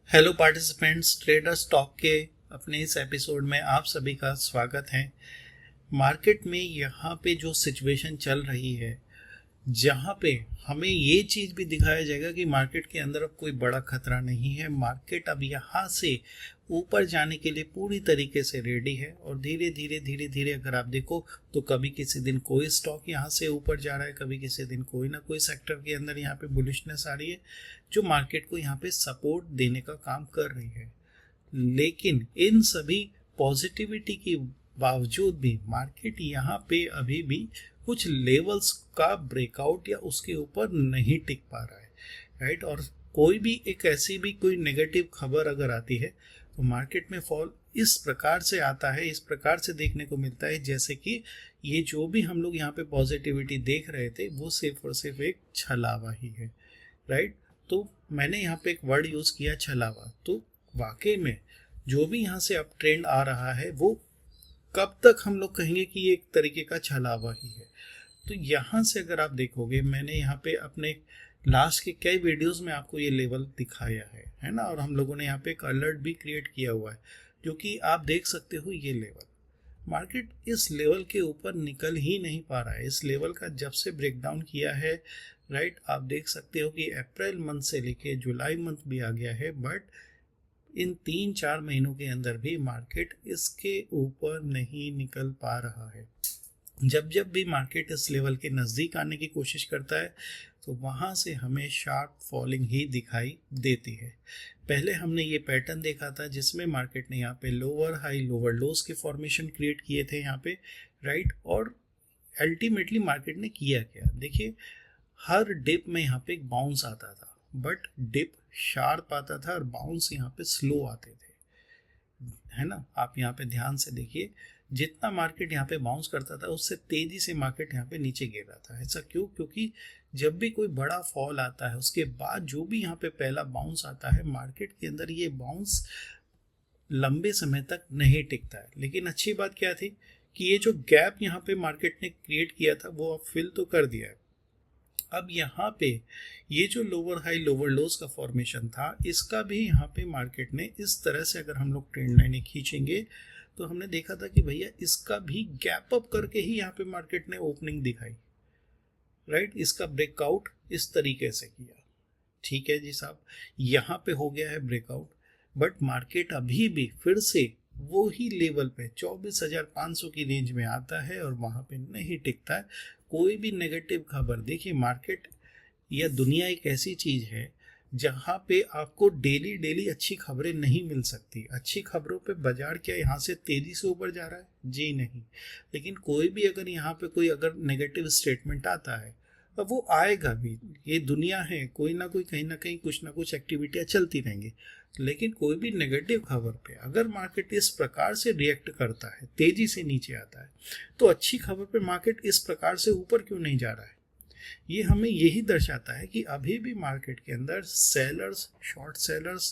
Hello participants, trader stock के अपने इस एपिसोड में आप सभी का स्वागत है। मार्केट में यहाँ पे जो सिचुएशन चल रही है, जहाँ पे हमें ये चीज़ भी दिखाया जाएगा कि मार्केट के अंदर अब कोई बड़ा खतरा नहीं है। मार्केट अब यहाँ से ऊपर जाने के लिए पूरी तरीके से रेडी है और धीरे धीरे अगर आप देखो तो कभी किसी दिन कोई स्टॉक यहाँ से ऊपर जा रहा है, कभी किसी दिन कोई ना कोई सेक्टर के अंदर यहाँ पे बुलिशनेस आ रही है जो मार्केट को यहाँ पे सपोर्ट देने का काम कर रही है। लेकिन इन सभी पॉजिटिविटी के बावजूद भी मार्केट यहाँ पे अभी भी कुछ लेवल्स का ब्रेकआउट या उसके ऊपर नहीं टिक पा रहा है, राइट। और कोई भी एक ऐसी भी कोई नेगेटिव खबर अगर आती है तो मार्केट में फॉल इस प्रकार से आता है, इस प्रकार से देखने को मिलता है जैसे कि ये जो भी हम लोग यहाँ पे पॉजिटिविटी देख रहे थे वो सिर्फ और सिर्फ एक छलावा ही है, राइट। तो मैंने यहाँ पे एक वर्ड यूज़ किया, छलावा। तो वाकई में जो भी यहाँ से अप ट्रेंड आ रहा है वो कब तक हम लोग कहेंगे कि ये एक तरीके का छलावा ही है। तो यहाँ से अगर आप देखोगे, मैंने यहाँ पे अपने लास्ट के कई वीडियोस में आपको ये लेवल दिखाया है ना। और हम लोगों ने यहाँ पे एक अलर्ट भी क्रिएट किया हुआ है जो कि आप देख सकते हो। ये लेवल, मार्केट इस लेवल के ऊपर निकल ही नहीं पा रहा है। इस लेवल का जब से ब्रेकडाउन किया है, राइट, आप देख सकते हो कि अप्रैल मंथ से लेके जुलाई मंथ भी आ गया है, बट इन 3-4 महीनों के अंदर भी मार्केट इसके ऊपर नहीं निकल पा रहा है। जब जब भी मार्केट इस लेवल के नज़दीक आने की कोशिश करता है तो वहाँ से हमें शार्प फॉलिंग ही दिखाई देती है। पहले हमने ये पैटर्न देखा था जिसमें मार्केट ने यहाँ पे लोअर हाई लोअर लोस के फॉर्मेशन क्रिएट किए थे यहाँ पे, राइट। और अल्टीमेटली मार्केट ने किया क्या, देखिए, हर डिप में यहाँ पे एक बाउंस आता था, बट डिप शार्प आता था और बाउंस यहाँ पे स्लो आते थे, है ना। आप यहाँ पे ध्यान से देखिए, जितना मार्केट यहाँ पे बाउंस करता था उससे तेजी से मार्केट यहाँ पे नीचे गिर रहा था। ऐसा क्यों? क्योंकि जब भी कोई बड़ा फॉल आता है उसके बाद जो भी यहाँ पे पहला बाउंस आता है मार्केट के अंदर, ये बाउंस लंबे समय तक नहीं टिकता है। लेकिन अच्छी बात क्या थी कि ये जो गैप यहाँ पे मार्केट ने क्रिएट किया था वो अब फिल तो कर दिया है। अब यहाँ पे ये जो लोअर हाई लोअर लोस का फॉर्मेशन था, इसका भी यहाँ पे मार्केट ने इस तरह से, अगर हम लोग ट्रेंड लाइनें खींचेंगे तो हमने देखा था कि भैया इसका भी गैप अप करके ही यहाँ पे मार्केट ने ओपनिंग दिखाई, राइट। इसका ब्रेकआउट इस तरीके से किया, ठीक है जी साहब, यहाँ पे हो गया है ब्रेकआउट। बट मार्केट अभी भी फिर से वो ही लेवल पे 24,500 की रेंज में आता है और वहाँ पे नहीं टिकता है कोई भी नेगेटिव खबर। देखिए, मार्केट या दुनिया एक ऐसी चीज़ है जहाँ पे आपको डेली अच्छी खबरें नहीं मिल सकती। अच्छी खबरों पे बाजार क्या यहाँ से तेज़ी से ऊपर जा रहा है? जी नहीं। लेकिन कोई भी अगर यहाँ पे कोई अगर नेगेटिव स्टेटमेंट आता है, अब वो आएगा भी, ये दुनिया है, कोई ना कोई कहीं ना कहीं कुछ ना कुछ एक्टिविटियाँ चलती रहेंगी। लेकिन कोई भी नेगेटिव खबर पे अगर मार्केट इस प्रकार से रिएक्ट करता है, तेज़ी से नीचे आता है, तो अच्छी खबर पे मार्केट इस प्रकार से ऊपर क्यों नहीं जा रहा है? ये हमें यही दर्शाता है कि अभी भी मार्केट के अंदर सेलर्स, शॉर्ट सेलर्स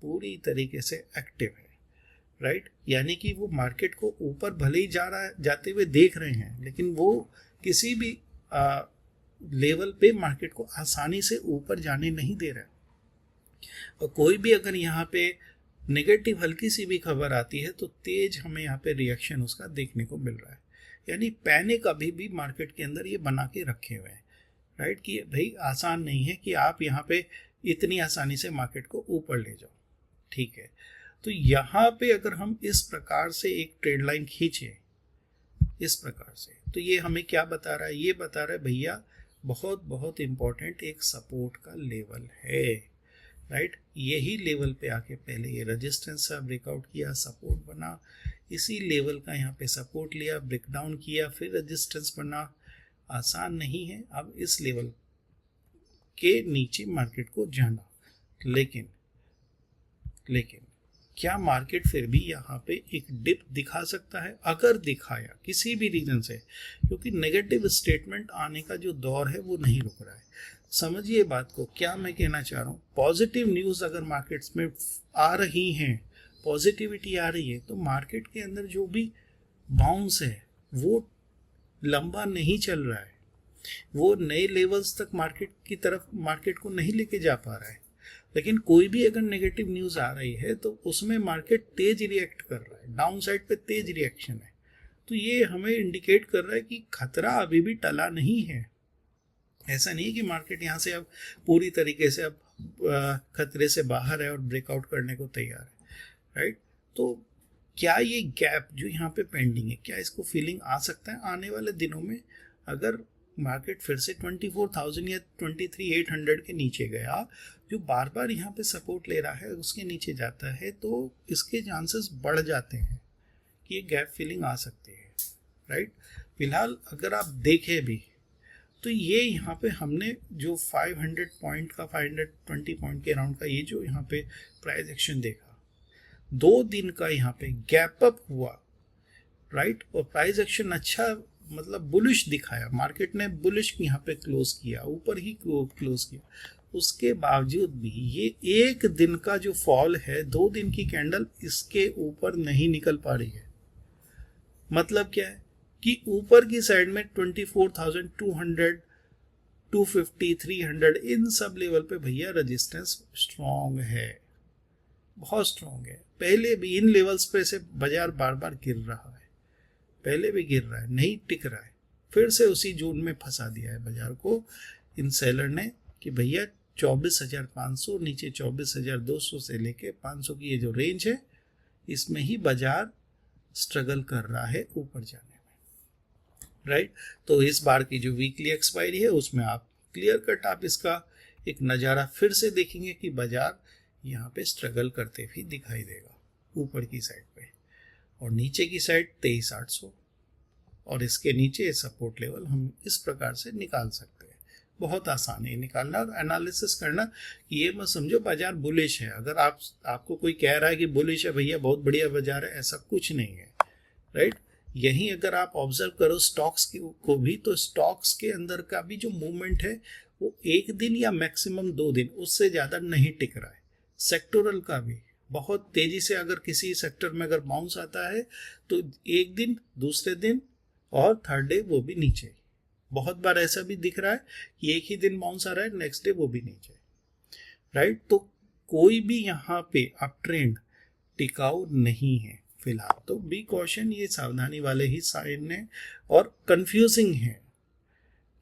पूरी तरीके से एक्टिव है, राइट। यानी कि वो मार्केट को ऊपर भले ही जाते हुए देख रहे हैं, लेकिन वो किसी भी लेवल पे मार्केट को आसानी से ऊपर जाने नहीं दे रहा है। और कोई भी अगर यहाँ पे नेगेटिव हल्की सी भी खबर आती है तो तेज हमें यहाँ पे रिएक्शन उसका देखने को मिल रहा है। यानी पैनिक अभी भी मार्केट के अंदर ये बना के रखे हुए हैं, राइट, कि भाई आसान नहीं है कि आप यहाँ पे इतनी आसानी से मार्केट को ऊपर ले जाओ, ठीक है। तो यहाँ पे अगर हम इस प्रकार से एक ट्रेड लाइन खींचे इस प्रकार से, तो ये हमें क्या बता रहा है? ये बता रहा है भैया बहुत इंपॉर्टेंट एक सपोर्ट का लेवल है, राइट। यही लेवल पे आके पहले ये रेजिस्टेंस का ब्रेकआउट किया, सपोर्ट बना, इसी लेवल का यहाँ पे सपोर्ट लिया, ब्रेकडाउन किया, फिर रेजिस्टेंस बना। आसान नहीं है अब इस लेवल के नीचे मार्केट को जाना। लेकिन क्या मार्केट फिर भी यहाँ पे एक डिप दिखा सकता है? अगर दिखाया किसी भी रीजन से, क्योंकि नेगेटिव स्टेटमेंट आने का जो दौर है वो नहीं रुक रहा है। समझिए बात को, क्या मैं कहना चाह रहा हूँ, पॉजिटिव न्यूज़ अगर मार्केट्स में आ रही हैं, पॉजिटिविटी आ रही है, तो मार्केट के अंदर जो भी बाउंस है वो लंबा नहीं चल रहा है, वो नए लेवल्स तक मार्केट की तरफ मार्केट को नहीं लेके जा पा रहा है। लेकिन कोई भी अगर नेगेटिव न्यूज़ आ रही है तो उसमें मार्केट तेज रिएक्ट कर रहा है, डाउन साइड पे तेज रिएक्शन है, तो ये हमें इंडिकेट कर रहा है कि खतरा अभी भी टला नहीं है। ऐसा नहीं कि मार्केट यहाँ से अब पूरी तरीके से अब खतरे से बाहर है और ब्रेकआउट करने को तैयार है, राइट। तो क्या ये गैप जो यहाँ पे पेंडिंग है, क्या इसको फीलिंग आ सकता है आने वाले दिनों में? अगर मार्केट फिर से 24,000 या 23,800 के नीचे गया, जो बार बार यहाँ पे सपोर्ट ले रहा है, उसके नीचे जाता है, तो इसके चांसेस बढ़ जाते हैं कि ये गैप फिलिंग आ सकती है, राइट। फिलहाल अगर आप देखें भी तो ये यहाँ पे हमने जो 500 पॉइंट का 520 पॉइंट के अराउंड का ये जो यहाँ पे प्राइस एक्शन देखा, 2 दिन का यहाँ पे गैप अप हुआ, राइट, और प्राइस एक्शन अच्छा मतलब बुलिश दिखाया, मार्केट ने बुलिश यहाँ पे क्लोज किया, ऊपर ही क्लोज किया। उसके बावजूद भी ये एक दिन का जो फॉल है, 2 दिन की कैंडल इसके ऊपर नहीं निकल पा रही है। मतलब क्या है कि ऊपर की साइड में 24,200, 250, 300 इन सब लेवल पे भैया रेजिस्टेंस स्ट्रॉन्ग है, बहुत स्ट्रॉन्ग है। पहले भी इन लेवल्स पे से बाजार बार बार गिर रहा है, पहले भी गिर रहा है, नहीं टिक रहा है, फिर से उसी जोन में फंसा दिया है बाजार को इन सेलर ने कि भैया 24,500 नीचे 24,200 से लेके 500 की ये जो रेंज है, इसमें ही बाजार स्ट्रगल कर रहा है ऊपर जाने में, राइट। तो इस बार की जो वीकली एक्सपायरी है उसमें आप क्लियर कट आप इसका एक नज़ारा फिर से देखेंगे कि बाजार यहाँ पे स्ट्रगल करते भी दिखाई देगा ऊपर की साइड पे, और नीचे की साइड 23,800 और इसके नीचे सपोर्ट लेवल हम इस प्रकार से निकाल सकते हैं। बहुत आसान है निकालना और एनालिसिस करना। ये मत समझो बाजार बुलिश है, अगर आपको कोई कह रहा है कि बुलिश है भैया बहुत बढ़िया बाजार है, ऐसा कुछ नहीं है, राइट। यहीं अगर आप ऑब्जर्व करो स्टॉक्स को भी, तो स्टॉक्स के अंदर का भी जो मूवमेंट है वो 1 दिन या मैक्सिमम 2 दिन, उससे ज़्यादा नहीं टिक रहा है। सेक्टोरल का भी बहुत तेजी से अगर किसी सेक्टर में अगर बाउंस आता है तो 1 दिन, दूसरे दिन और थर्ड डे वो भी नीचे। बहुत बार ऐसा भी दिख रहा है कि एक ही दिन बाउंस आ रहा है, नेक्स्ट डे वो भी नीचे, राइट। तो कोई भी यहाँ पे अप ट्रेंड टिकाऊ नहीं है फिलहाल, तो बी कॉशन, ये सावधानी वाले ही साइन है और कंफ्यूजिंग है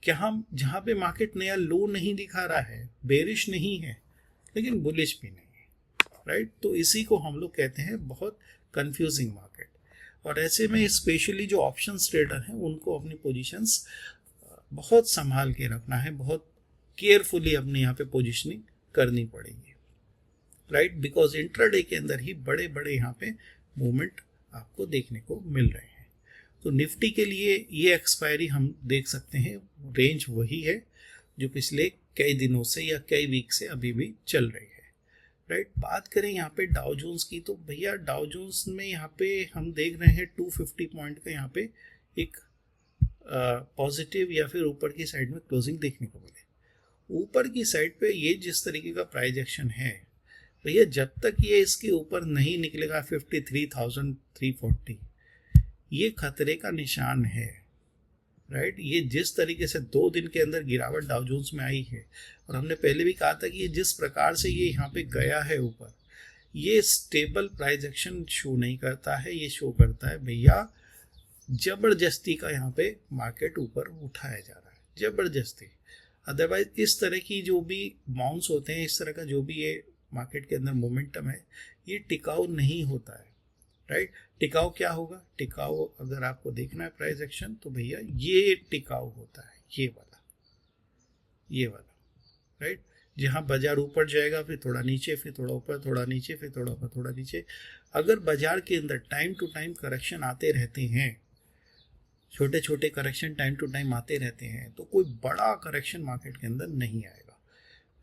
कि हम जहाँ पे मार्केट नया लो नहीं दिखा रहा है, बेरिश नहीं है लेकिन बुलिश भी नहीं है, राइट। तो इसी को हम लोग कहते हैं बहुत कंफ्यूजिंग मार्केट। और ऐसे में स्पेशली जो ऑप्शन ट्रेडर हैं उनको अपनी पोजीशंस बहुत संभाल के रखना है, बहुत केयरफुली अपने यहाँ पे पोजीशनिंग करनी पड़ेगी, राइट, बिकॉज इंट्राडे के अंदर ही बड़े बड़े यहाँ पे मूवमेंट आपको देखने को मिल रहे हैं। तो निफ्टी के लिए ये एक्सपायरी हम देख सकते हैं, रेंज वही है जो पिछले कई दिनों से या कई वीक से अभी भी चल रही है, राइट। बात करें यहाँ पे डाउ जोन्स की, तो भैया डाउ जोन्स में यहाँ पे हम देख रहे हैं 250 पॉइंट का यहाँ पे एक पॉजिटिव या फिर ऊपर की साइड में क्लोजिंग देखने को मिले। ऊपर की साइड पे ये जिस तरीके का प्राइस एक्शन है भैया, जब तक ये इसके ऊपर नहीं निकलेगा 53,340, ये खतरे का निशान है, राइट। ये जिस तरीके से 2 दिन के अंदर गिरावट डाउ जोन्स में आई है, और हमने पहले भी कहा था कि ये जिस प्रकार से ये यहाँ पे गया है ऊपर, ये स्टेबल प्राइस एक्शन शो नहीं करता है, ये शो करता है भैया जबरदस्ती का यहाँ पे मार्केट ऊपर उठाया जा रहा है, जबरदस्ती। अदरवाइज इस तरह की जो भी बाउंस होते हैं, इस तरह का जो भी ये मार्केट के अंदर मोमेंटम है, ये टिकाऊ नहीं होता है, राइट। टिकाऊ क्या होगा? टिकाऊ अगर आपको देखना है प्राइस एक्शन, तो भैया ये टिकाऊ होता है, ये वाला, राइट। जहाँ बाजार ऊपर जाएगा, फिर थोड़ा नीचे, फिर थोड़ा ऊपर, थोड़ा नीचे, फिर थोड़ा ऊपर, थोड़ा नीचे। अगर बाजार के अंदर टाइम टू टाइम करेक्शन आते रहते हैं, छोटे छोटे करेक्शन टाइम टू टाइम आते रहते हैं, तो कोई बड़ा करेक्शन मार्केट के अंदर नहीं आएगा,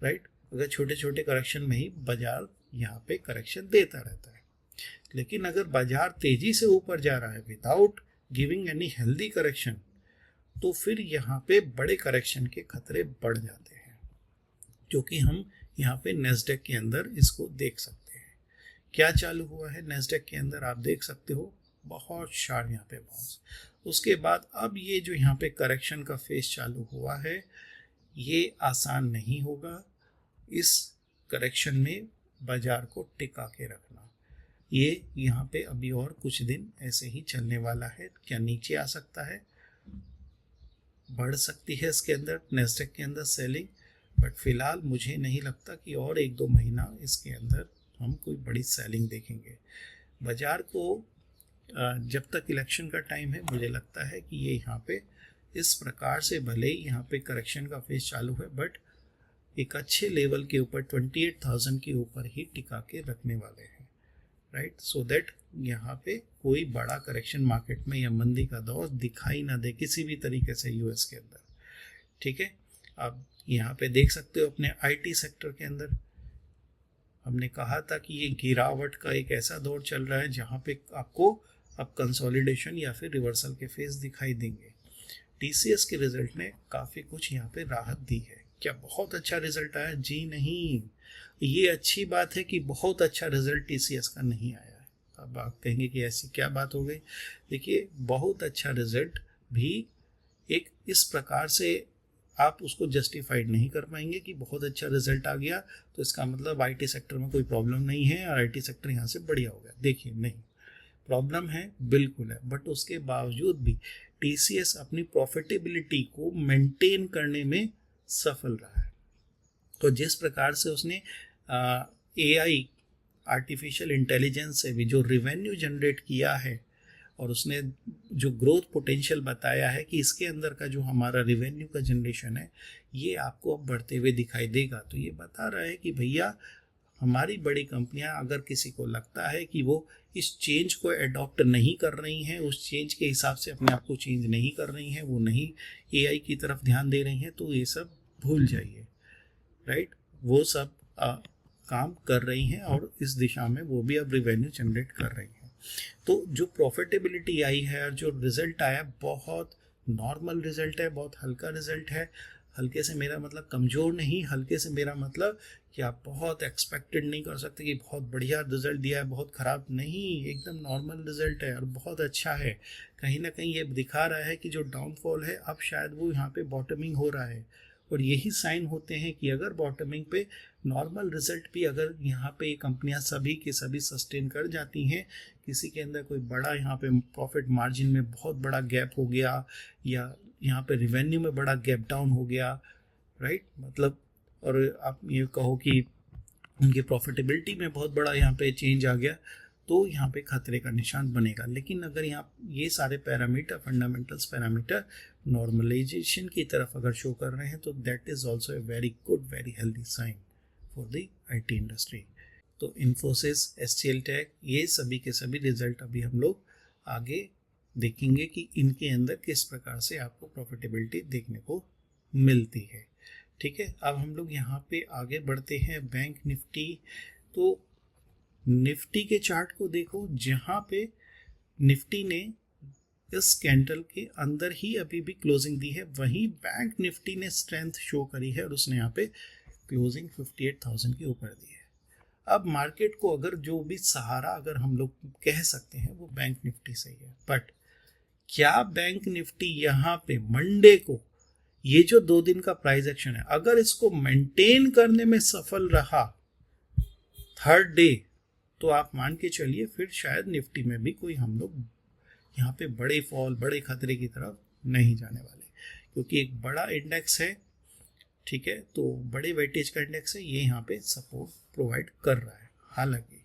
राइट। अगर छोटे छोटे करेक्शन में ही बाजार यहाँ पे करेक्शन देता रहता है। लेकिन अगर बाजार तेजी से ऊपर जा रहा है without giving any healthy correction, तो फिर यहाँ पे बड़े करेक्शन के खतरे बढ़ जाते हैं, जो कि हम यहाँ पे नेस्डेक के अंदर इसको देख सकते हैं। क्या चालू हुआ है नेस्डेक के अंदर, आप देख सकते हो बहुत शार्प यहाँ पे बाउंस। उसके बाद अब ये जो यहाँ पे करेक्शन का फेज चालू हुआ है, ये आसान नहीं होगा। इस करेक्शन में बाजार को टिका के रखना। ये यहाँ पे अभी और कुछ दिन ऐसे ही चलने वाला है। क्या नीचे आ सकता है, बढ़ सकती है इसके अंदर नेस्डेक के अंदर सेलिंग, बट फिलहाल मुझे नहीं लगता कि और 1-2 महीना इसके अंदर हम कोई बड़ी सेलिंग देखेंगे। बाजार को जब तक इलेक्शन का टाइम है, मुझे लगता है कि ये यहाँ पे इस प्रकार से भले ही यहाँ पे करेक्शन का फेज चालू है, बट एक अच्छे लेवल के ऊपर 28,000 के ऊपर ही टिका के रखने वाले हैं, राइट। सो दैट यहाँ पे कोई बड़ा करेक्शन मार्केट में या मंदी का दौर दिखाई ना दे किसी भी तरीके से यूएस के अंदर, ठीक है। अब यहाँ पे देख सकते हो अपने आईटी सेक्टर के अंदर हमने कहा था कि ये गिरावट का एक ऐसा दौर चल रहा है जहाँ पे आपको अब कंसोलिडेशन या फिर रिवर्सल के फेज दिखाई देंगे। टीसीएस के रिजल्ट ने काफ़ी कुछ यहाँ पे राहत दी है। क्या बहुत अच्छा रिजल्ट आया? जी नहीं, ये अच्छी बात है कि बहुत अच्छा रिजल्ट टीसीएस का नहीं आया है। अब आप कहेंगे कि ऐसी क्या बात हो गई? देखिए, बहुत अच्छा रिजल्ट भी एक इस प्रकार से आप उसको जस्टिफाइड नहीं कर पाएंगे कि बहुत अच्छा रिजल्ट आ गया तो इसका मतलब आईटी सेक्टर में कोई प्रॉब्लम नहीं है और आईटी सेक्टर यहाँ से बढ़िया हो गया। देखिए, नहीं, प्रॉब्लम है, बिल्कुल है, बट उसके बावजूद भी टीसीएस अपनी प्रॉफिटेबिलिटी को मेंटेन करने में सफल रहा है। तो जिस प्रकार से उसने एआई आर्टिफिशियल इंटेलिजेंस से भी जो रेवेन्यू जनरेट किया है और उसने जो ग्रोथ पोटेंशियल बताया है कि इसके अंदर का जो हमारा रेवेन्यू का जनरेशन है ये आपको अब बढ़ते हुए दिखाई देगा, तो ये बता रहा है कि भैया हमारी बड़ी कंपनियां, अगर किसी को लगता है कि वो इस चेंज को अडॉप्ट नहीं कर रही हैं, उस चेंज के हिसाब से अपने आप को चेंज नहीं कर रही हैं, वो नहीं एआई की तरफ ध्यान दे रही हैं, तो ये सब भूल जाइए, राइट। वो सब काम कर रही हैं और इस दिशा में वो भी अब रिवेन्यू जनरेट कर रही हैं। तो जो प्रॉफिटेबिलिटी आई है और जो रिजल्ट आया, बहुत नॉर्मल रिजल्ट है, बहुत हल्का रिजल्ट है। हल्के से मेरा मतलब कमज़ोर नहीं, हल्के से मेरा मतलब कि आप बहुत एक्सपेक्टेड नहीं कर सकते कि बहुत बढ़िया रिजल्ट दिया है, बहुत ख़राब नहीं, एकदम नॉर्मल रिजल्ट है और बहुत अच्छा है। कहीं ना कहीं ये दिखा रहा है कि जो डाउनफॉल है अब शायद वो यहाँ पे बॉटमिंग हो रहा है, और यही साइन होते हैं कि अगर बॉटमिंग पे नॉर्मल रिजल्ट भी अगर यहाँ पे कंपनियां सभी के सभी सस्टेन कर जाती हैं, किसी के अंदर कोई बड़ा यहाँ पे प्रॉफिट मार्जिन में बहुत बड़ा गैप हो गया या यहाँ पे रिवेन्यू में बड़ा गैप डाउन हो गया, राइट, मतलब, और आप ये कहो कि उनकी प्रॉफिटेबिलिटी में बहुत बड़ा यहाँ पे चेंज आ गया, तो यहाँ पे खतरे का निशान बनेगा। लेकिन अगर यहाँ ये सारे पैरामीटर, फंडामेंटल्स पैरामीटर नॉर्मलाइजेशन की तरफ अगर शो कर रहे हैं, तो that is also a very good, very healthy sign for the IT industry. तो इन्फोसिस, एचसीएल टेक, ये सभी के सभी रिजल्ट अभी हम लोग आगे देखेंगे कि इनके अंदर किस प्रकार से आपको प्रॉफिटेबिलिटी देखने को मिलती है, ठीक है। अब हम लोग यहाँ पे आगे बढ़ते हैं। बैंक निफ्टी, तो निफ्टी के चार्ट को देखो, जहाँ पे निफ्टी ने इस कैंडल के अंदर ही अभी भी क्लोजिंग दी है, वहीं बैंक निफ्टी ने स्ट्रेंथ शो करी है और उसने यहाँ पे क्लोजिंग 58,000 के ऊपर दी है। अब मार्केट को अगर जो भी सहारा अगर हम लोग कह सकते हैं वो बैंक निफ्टी से ही है, बट क्या बैंक निफ्टी यहाँ पे मंडे को ये जो 2 दिन का प्राइस एक्शन है, अगर इसको मेंटेन करने में सफल रहा थर्ड डे, तो आप मान के चलिए फिर शायद निफ्टी में भी कोई हम लोग यहाँ पे बड़े फॉल, बड़े खतरे की तरफ नहीं जाने वाले, क्योंकि एक बड़ा इंडेक्स है, ठीक है, तो बड़े वेटेज का इंडेक्स है, ये यहाँ पे सपोर्ट प्रोवाइड कर रहा है। हालांकि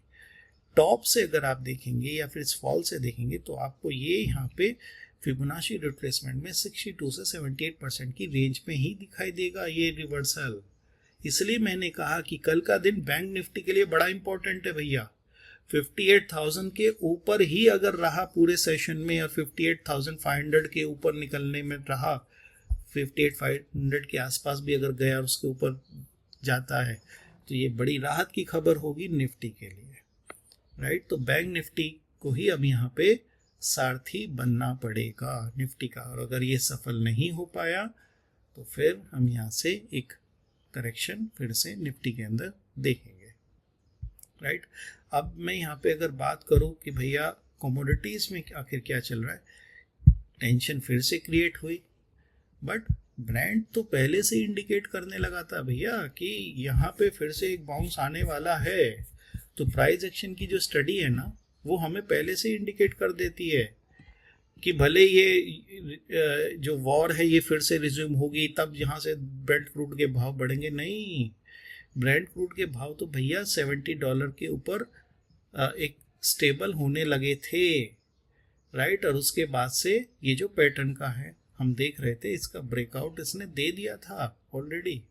टॉप से अगर आप देखेंगे या फिर इस फॉल से देखेंगे तो आपको ये यहाँ पे फिबोनाची रिट्रेसमेंट में 62 से 78% की रेंज में ही दिखाई देगा ये रिवर्सल। इसलिए मैंने कहा कि कल का दिन बैंक निफ्टी के लिए बड़ा इंपॉर्टेंट है भैया। 58,000 के ऊपर ही अगर रहा पूरे सेशन में और 58,500 के ऊपर निकलने में रहा, 58,500 के आसपास भी अगर गया और उसके ऊपर जाता है, तो ये बड़ी राहत की खबर होगी निफ्टी के लिए, राइट। तो बैंक निफ्टी को ही अब यहाँ पे सारथी बनना पड़ेगा निफ्टी का, और अगर ये सफल नहीं हो पाया तो फिर हम यहाँ से एक करेक्शन फिर से निफ्टी के अंदर देखेंगे, राइट। अब मैं यहाँ पे अगर बात करूँ कि भैया कमोडिटीज़ में आखिर क्या चल रहा है, टेंशन फिर से क्रिएट हुई, बट ब्रांड तो पहले से इंडिकेट करने लगा था भैया कि यहाँ पे फिर से एक बाउंस आने वाला है। तो प्राइस एक्शन की जो स्टडी है ना, वो हमें पहले से इंडिकेट कर देती है कि भले ये जो वॉर है ये फिर से रिज्यूम होगी, तब यहाँ से ब्रेंट क्रूड के भाव बढ़ेंगे। नहीं, ब्रेंट क्रूड के भाव तो भैया $70 के ऊपर एक स्टेबल होने लगे थे, राइट। और उसके बाद से ये जो पैटर्न का है हम देख रहे थे, इसका ब्रेकआउट इसने दे दिया था ऑलरेडी,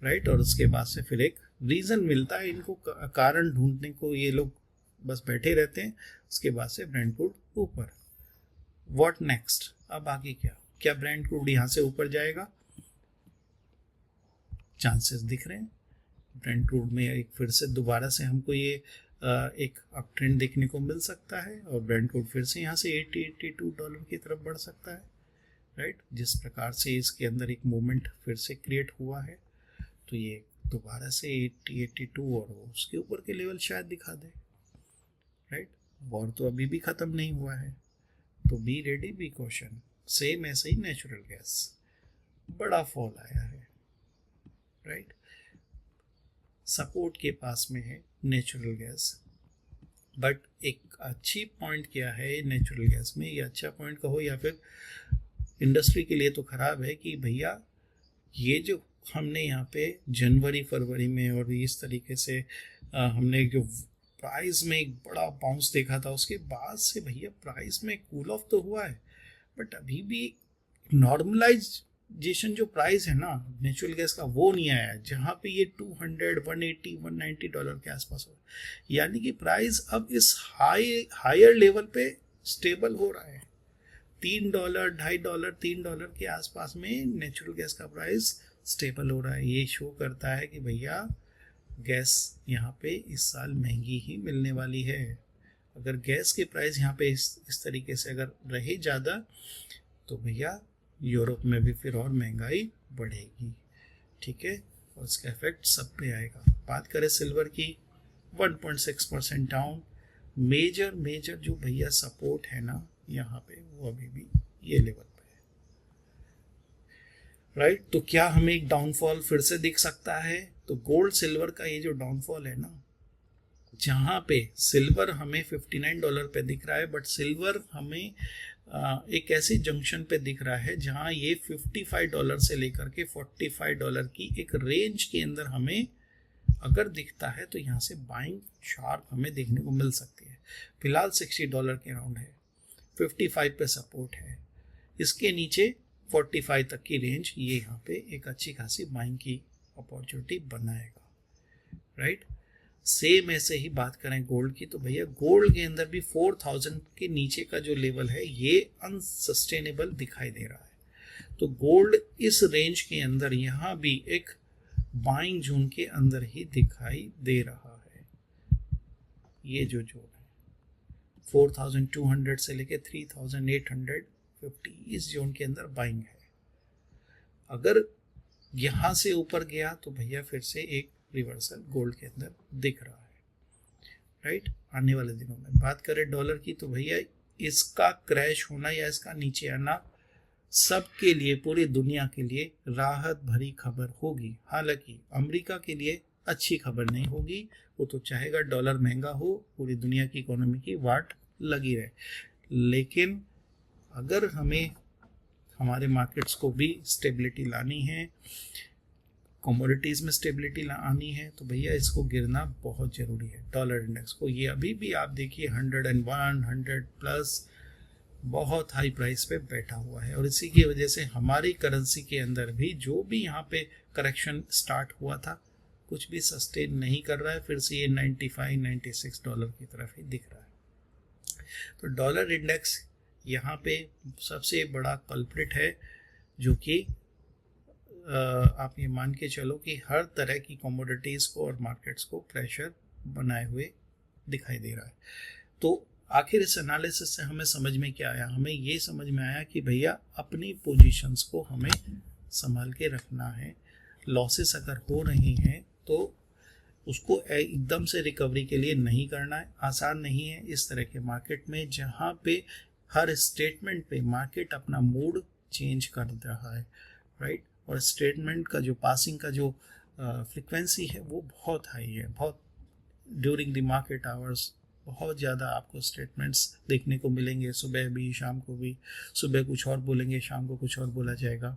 राइट। और उसके बाद से फिर एक रीज़न मिलता है इनको, कारण ढूंढने को ये लोग बस बैठे रहते हैं। उसके बाद से ब्रेंट क्रूड ऊपर। What next? अब आगे क्या ब्रेंट क्रूड यहाँ से ऊपर जाएगा? चांसेस दिख रहे हैं ब्रेंट क्रूड में एक फिर से दोबारा से हमको ये एक अप ट्रेंड देखने को मिल सकता है, और ब्रेंट क्रूड फिर से यहाँ से $82 की तरफ बढ़ सकता है, राइट। जिस प्रकार से इसके अंदर एक मूवमेंट फिर से क्रिएट हुआ है, तो ये दोबारा से 82 और उसके ऊपर के लेवल शायद दिखा दे, राइट। वॉर तो अभी भी ख़त्म नहीं हुआ है, तो be ready be question. Same ऐसे ही नेचुरल गैस बड़ा फॉल आया है, राइट। सपोर्ट के पास में है नेचुरल गैस, बट एक अच्छी पॉइंट क्या है नेचुरल गैस में, ये अच्छा पॉइंट कहो या फिर इंडस्ट्री के लिए तो ख़राब है कि भैया ये जो हमने यहाँ पे जनवरी फरवरी में और इस तरीके से हमने जो प्राइस में एक बड़ा बाउंस देखा था, उसके बाद से भैया प्राइस में कूल ऑफ तो हुआ है, बट अभी भी नॉर्मलाइजेशन जो प्राइस है ना नेचुरल गैस का, वो नहीं आया, जहाँ पे ये 200, 180, $190 के आसपास हो। यानी कि प्राइस अब इस हायर लेवल पे स्टेबल हो रहा है। $3, $2.5, $3 के आसपास में नेचुरल गैस का प्राइस स्टेबल हो रहा है। ये शो करता है कि भैया गैस यहाँ पे इस साल महंगी ही मिलने वाली है। अगर गैस के प्राइस यहाँ पे इस तरीके से अगर रहे ज़्यादा, तो भैया यूरोप में भी फिर और महंगाई बढ़ेगी, ठीक है, और इसका इफेक्ट सब पे आएगा। बात करें सिल्वर की, 1.6% डाउन। मेजर जो भैया सपोर्ट है ना यहाँ पे, वो अभी भी ये लेवल पे है, राइट। तो क्या हमें एक डाउनफॉल फिर से दिख सकता है? तो गोल्ड सिल्वर का ये जो डाउनफॉल है ना, जहाँ पे सिल्वर हमें $59 पे दिख रहा है, बट सिल्वर हमें एक ऐसे जंक्शन पे दिख रहा है जहाँ ये $55 से लेकर के $45 की एक रेंज के अंदर हमें अगर दिखता है, तो यहाँ से बाइंग शार्प हमें देखने को मिल सकती है। फिलहाल $60 के राउंड है, 55 पे सपोर्ट है, इसके नीचे 45 तक की रेंज, ये यहाँ पे एक अच्छी खासी बाइंग की अपॉर्चुनिटी बनाएगा, राइट। सेम ऐसे ही बात करें गोल्ड की, तो भैया गोल्ड के अंदर भी 4000 के नीचे का जो लेवल है ये अनसस्टेनेबल दिखाई दे रहा है। तो गोल्ड इस रेंज के अंदर यहाँ भी एक बाइंग जोन के अंदर ही दिखाई दे रहा है। ये जो जोन है 4200 से लेके 3850, इस जोन के अंदर बाइंग है। अगर यहाँ से ऊपर गया तो भैया फिर से एक रिवर्सल गोल्ड के अंदर दिख रहा है, राइट, आने वाले दिनों में। बात करें डॉलर की, तो भैया इसका क्रैश होना या इसका नीचे आना सबके लिए, पूरी दुनिया के लिए राहत भरी खबर होगी। हालांकि अमेरिका के लिए अच्छी खबर नहीं होगी, वो तो चाहेगा डॉलर महंगा हो, पूरी दुनिया की इकोनॉमी की वाट लगी रहे। लेकिन अगर हमें हमारे मार्केट्स को भी स्टेबिलिटी लानी है, कमोडिटीज़ में स्टेबिलिटी लानी है, तो भैया इसको गिरना बहुत ज़रूरी है। डॉलर इंडेक्स को ये अभी भी आप देखिए 101, 100 प्लस बहुत हाई प्राइस पे बैठा हुआ है, और इसी की वजह से हमारी करेंसी के अंदर भी जो भी यहाँ पे करेक्शन स्टार्ट हुआ था, कुछ भी सस्टेन नहीं कर रहा है। फिर से ये $95-96 की तरफ ही दिख रहा है। तो डॉलर इंडेक्स यहाँ पे सबसे बड़ा कल्प्रिट है, जो कि आप ये मान के चलो कि हर तरह की कमोडिटीज़ को और मार्केट्स को प्रेशर बनाए हुए दिखाई दे रहा है। तो आखिर इस एनालिसिस से हमें समझ में क्या आया? हमें ये समझ में आया कि भैया अपनी पोजीशंस को हमें संभाल के रखना है। लॉसेस अगर हो रही हैं तो उसको एकदम से रिकवरी के लिए नहीं करना है, आसान नहीं है इस तरह के मार्केट में, जहाँ पे हर स्टेटमेंट पे मार्केट अपना मूड चेंज कर रहा है। राइट। और स्टेटमेंट का जो पासिंग का जो फ्रिक्वेंसी है वो बहुत हाई है, बहुत ड्यूरिंग द मार्केट आवर्स बहुत ज़्यादा आपको स्टेटमेंट्स देखने को मिलेंगे, सुबह भी शाम को भी। सुबह कुछ और बोलेंगे, शाम को कुछ और बोला जाएगा,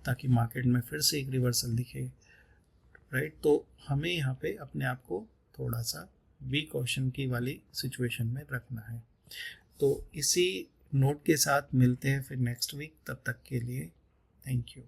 ताकि मार्केट में फिर से एक रिवर्सल दिखे, राइट। तो हमें यहाँ पे अपने आप को थोड़ा सा बी कॉशन की वाली सिचुएशन में रखना है। तो इसी नोट के साथ मिलते हैं फिर नेक्स्ट वीक। तब तक के लिए थैंक यू।